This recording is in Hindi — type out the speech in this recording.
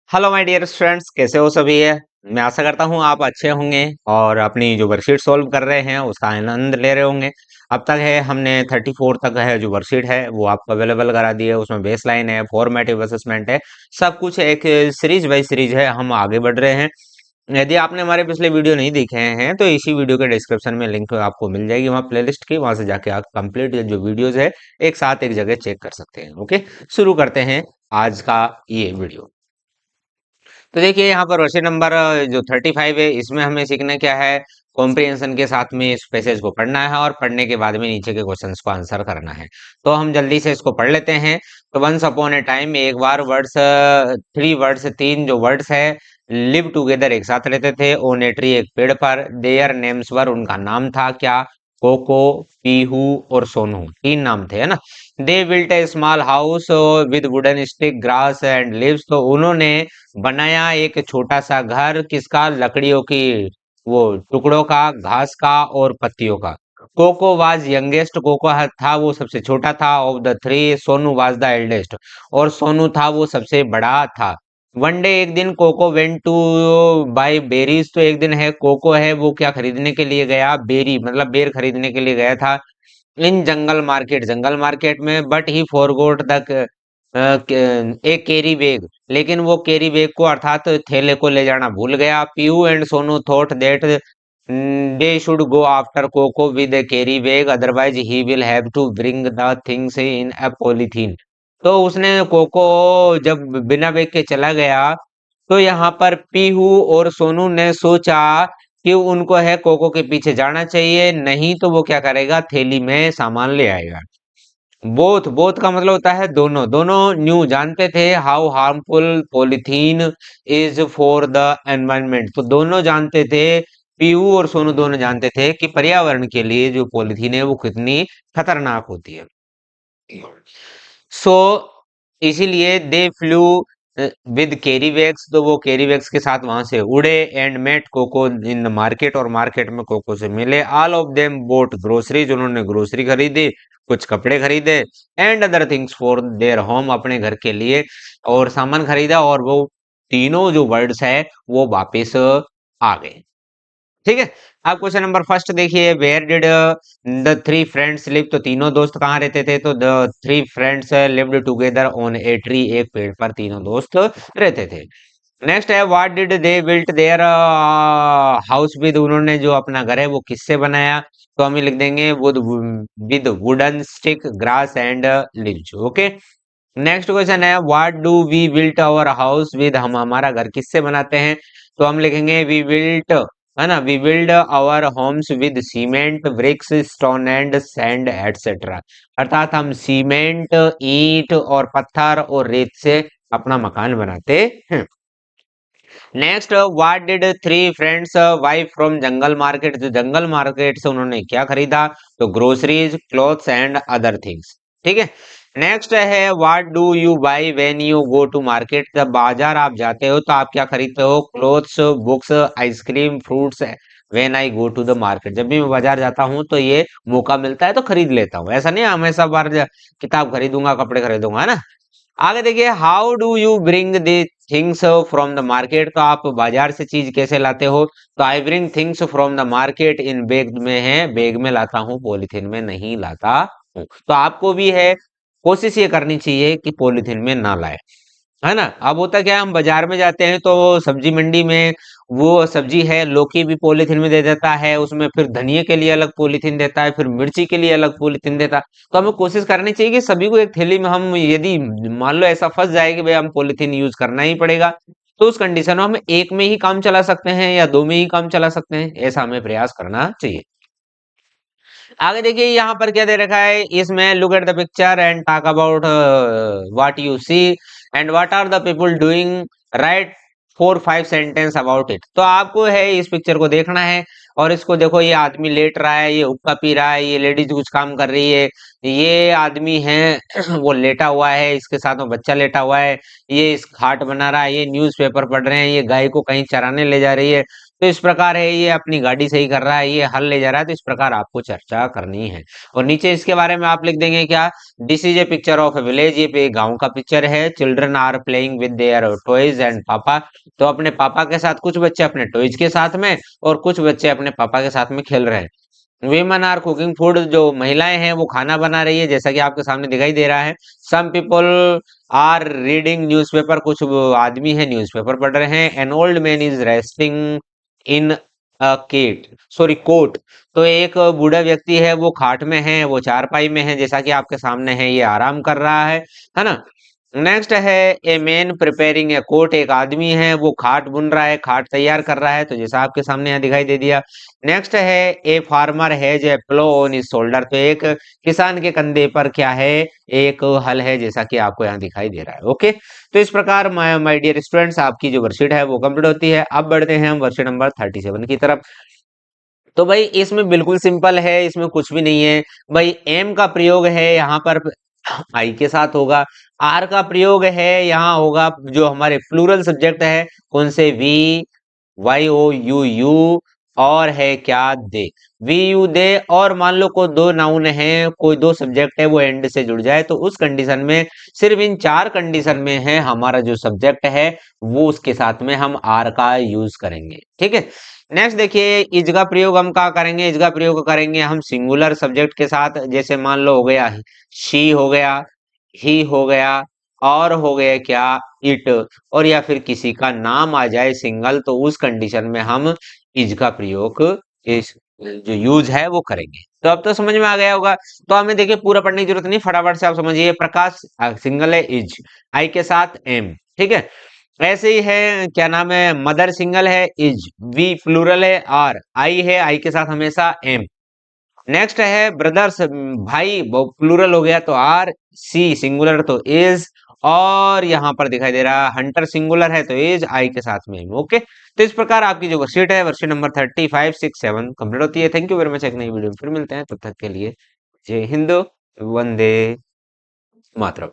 हेलो माय डियर फ्रेंड्स, कैसे हो सभी है। मैं आशा करता हूँ आप अच्छे होंगे और अपनी जो वर्कशीट सॉल्व कर रहे हैं उसका आनंद ले रहे होंगे। अब तक है हमने 34 तक है जो वर्कशीट है वो आपको अवेलेबल करा दी है। उसमें बेस लाइन है, फॉर्मेटिव असेसमेंट है, सब कुछ एक सीरीज बाई सीरीज है। हम आगे बढ़ रहे हैं। यदि आपने हमारे पिछले वीडियो नहीं देखे हैं तो इसी वीडियो के डिस्क्रिप्शन में लिंक आपको मिल जाएगी, वहाँ प्लेलिस्ट की, वहां से जाके आप कंप्लीट जो वीडियोज है एक साथ एक जगह चेक कर सकते हैं। ओके, शुरू करते हैं आज का ये वीडियो। तो देखिए यहाँ पर क्वेश्चन नंबर जो 35 है, इसमें हमें सीखना क्या है। कॉम्प्रिहेंशन के साथ में इस पैसेज को पढ़ना है और पढ़ने के बाद में नीचे के क्वेश्चंस को आंसर करना है। तो हम जल्दी से इसको पढ़ लेते हैं। तो वंस अपॉन ए टाइम, एक बार वर्ड्स, थ्री वर्ड्स, तीन जो वर्ड्स है, लिव टुगेदर एक साथ रहते थे ऑन ए ट्री, एक पेड़ पर। देयर नेम्स वर, उनका नाम था क्या। कोको, पीहू और सोनू, तीन नाम थे, है ना। They built A small house with wooden stick, grass and leaves, तो उन्होंने बनाया एक छोटा सा घर, किसका, लकड़ियों की, वो टुकड़ों का, घास का और पत्तियों का। कोको वाज यंगेस्ट, कोको था वो सबसे छोटा था। Of the three, Sonu was the eldest, और सोनू था वो सबसे बड़ा था। वन डे, एक दिन, Coco went to buy berries, तो एक दिन है कोको है वो क्या खरीदने के लिए गया, बेरी मतलब बेर खरीदने के लिए गया था। इन जंगल मार्केट, जंगल मार्केट में, बट ही फॉरगॉट द एक कैरी बैग, लेकिन वो कैरी बैग को अर्थात थैले को ले जाना भूल गया। Piu and Sonu thought that they should go after Coco with a carry bag, otherwise he will have to bring the things in a polythene. तो उसने कोको जब बिना बैग के चला गया, तो यहाँ पर पीहू और सोनू ने सोचा कि उनको है कोको के पीछे जाना चाहिए, नहीं तो वो क्या करेगा, थैली में सामान ले आएगा। बोथ, बोथ का मतलब होता है दोनों, दोनों न्यू जानते थे how harmful polythene is for the environment, तो दोनों जानते थे, पीयू और सोनू दोनों जानते थे कि पर्यावरण के लिए जो पॉलीथीन है वो कितनी खतरनाक होती है। सो इसीलिए they flew with carry bags, तो वो कैरी बैग्स के साथ वहां से उड़े। And met Coco in the market, और मार्केट में कोको से मिले। All of them bought groceries, उन्होंने ग्रोसरी खरीदी, कुछ कपड़े खरीदे। And other things for their home, अपने घर के लिए और सामान खरीदा, और वो तीनों जो वर्ड्स है वो वापस आ गए। ठीक है। अब क्वेश्चन नंबर फर्स्ट देखिए, where did the three friends live, तो तीनों दोस्त कहाँ रहते थे, तो the three friends lived together on a tree, एक पेड़ पर तीनों दोस्त रहते थे। नेक्स्ट है, what did they built their house with, उन्होंने जो अपना घर है वो किससे बनाया, तो हम लिख देंगे with wooden stick, grass and leaves. Okay. Next question है, what do we built our house with, हम हमारा घर किससे बनाते हैं, तो हम लिखेंगे वी बिल्ट, है ना, we build our homes with cement, bricks, stone and sand etcetera, अर्थात हम सीमेंट, ईंट और पत्थर और रेत से अपना मकान बनाते हैं। Next, what did three friends buy from jungle market, जो जंगल मार्केट से उन्होंने क्या खरीदा, तो groceries, clothes and other things. ठीक है। नेक्स्ट है, what do you buy when you go to market, जब बाजार आप जाते हो तो आप क्या खरीदते हो, clothes, books, ice cream, fruits. When I go to the market, जब भी मैं बाजार जाता हूँ तो ये मौका मिलता है तो खरीद लेता हूँ, ऐसा नहीं है हमेशा बार किताब खरीदूंगा, कपड़े खरीदूंगा, है ना। आगे देखिए, how do you bring the things from the market, तो आप बाजार से चीज कैसे लाते हो, तो I bring things from the market in bag, में है बैग में लाता हूँ, पॉलिथीन में नहीं लाता हूँ। तो आपको भी है कोशिश ये करनी चाहिए कि पॉलिथीन में ना लाए, है ना। अब होता क्या है, हम बाजार में जाते हैं तो सब्जी मंडी में वो सब्जी है, लौकी भी पॉलीथीन में दे देता है, उसमें फिर धनिये के लिए अलग पॉलीथीन देता है, फिर मिर्ची के लिए अलग पॉलीथीन देता है। तो हमें कोशिश करनी चाहिए कि सभी को एक थैली में, हम यदि मान लो ऐसा फंस जाए कि भाई हम पॉलीथीन यूज करना ही पड़ेगा, तो उस कंडीशन में हम एक में ही काम चला सकते हैं या दो में ही काम चला सकते हैं, ऐसा हमें प्रयास करना चाहिए। आगे देखिए यहाँ पर क्या दे रखा है, इसमें look at the picture and talk about what you see and what are the people doing, write 4-5 sentence about it. तो आपको है इस पिक्चर को देखना है, और इसको देखो, ये आदमी लेट रहा है, ये हुक्का पी रहा है, ये लेडीज कुछ काम कर रही है, ये आदमी है वो लेटा हुआ है, इसके साथ में बच्चा लेटा हुआ है, ये इस खाट बना रहा है, ये न्यूज़पेपर पढ़ रहे हैं, ये गाय को कहीं चराने ले जा रही है। तो इस प्रकार है, ये अपनी गाड़ी सही कर रहा है, ये हल ले जा रहा है, तो इस प्रकार आपको चर्चा करनी है। और नीचे इसके बारे में आप लिख देंगे क्या, this is a picture of a village, ये पे गांव का पिक्चर है। Children are playing with their toys and papa, तो अपने पापा के साथ, कुछ बच्चे अपने टॉयज के साथ में और कुछ बच्चे अपने पापा के साथ में खेल रहे हैं। वीमेन आर कुकिंग फूड, जो महिलाएं हैं वो खाना बना रही है, जैसा कि आपके सामने दिखाई दे रहा है। Some people are reading newspaper, कुछ आदमी है न्यूज़पेपर पढ़ रहे हैं। An old man is resting in a cat sorry cot, तो एक बूढ़ा व्यक्ति है वो खाट में है, वो चारपाई में है, जैसा कि आपके सामने है, ये आराम कर रहा है ना। नेक्स्ट है a man preparing a cot, एक आदमी है वो खाट बुन रहा है, खाट तैयार कर रहा है, तो जैसा आपके सामने यहाँ दिखाई दे दिया। नेक्स्ट है a farmer has a plough on his shoulder, तो एक किसान के कंधे पर क्या है, एक हल है, जैसा कि आपको यहाँ दिखाई दे रहा है। ओके, तो इस प्रकार माय डियर स्टूडेंट्स, आपकी जो वर्कशीट है वो कंप्लीट होती है। अब बढ़ते हैं हम वर्कशीट नंबर 37 की तरफ। तो भाई इसमें बिल्कुल सिंपल है, इसमें कुछ भी नहीं है। भाई एम का प्रयोग है यहाँ पर आई के साथ होगा, आर का प्रयोग है यहाँ होगा, जो हमारे प्लूरल सब्जेक्ट है कौन से, V Y O U U, और है क्या, दे, वी यू दे। और मान लो कोई दो नाउन है, कोई दो सब्जेक्ट है, वो एंड से जुड़ जाए, तो उस कंडीशन में, सिर्फ इन चार कंडीशन में है हमारा जो सब्जेक्ट है वो उसके साथ में हम आर का यूज करेंगे। ठीक है, नेक्स्ट देखिए, इज का प्रयोग हम क्या करेंगे, इज का प्रयोग करेंगे हम सिंगुलर सब्जेक्ट के साथ, जैसे मान लो हो गया शी, हो गया ही, हो गया और हो गया क्या, इट, और या फिर किसी का नाम आ जाए सिंगल, तो उस कंडीशन में हम इज का प्रयोग, इस जो यूज है वो करेंगे। तो अब तो समझ में आ गया होगा। तो हमें देखिए पूरा पढ़ने की जरूरत नहीं, फटाफट से आप समझिए। प्रकाश सिंगल है, इज, आई के साथ एम, ठीक है। ऐसे ही है, क्या नाम है, मदर सिंगल है, इज, वी प्लूरल है, आर, आई है, आई के साथ हमेशा एम। नेक्स्ट है ब्रदर्स, भाई, वो प्लूरल हो गया तो आर, सी सिंगुलर तो इज, और यहाँ पर दिखाई दे रहा हंटर सिंगुलर है तो इज, आई के साथ में ओके। तो इस प्रकार आपकी जो वर्कशीट है, वर्कशीट नंबर 35, 6, 7 कंप्लीट होती है। थैंक यू वेरी मच, एक नई वीडियो में फिर मिलते हैं, तब तक के लिए जय हिंद, वंदे मातरम।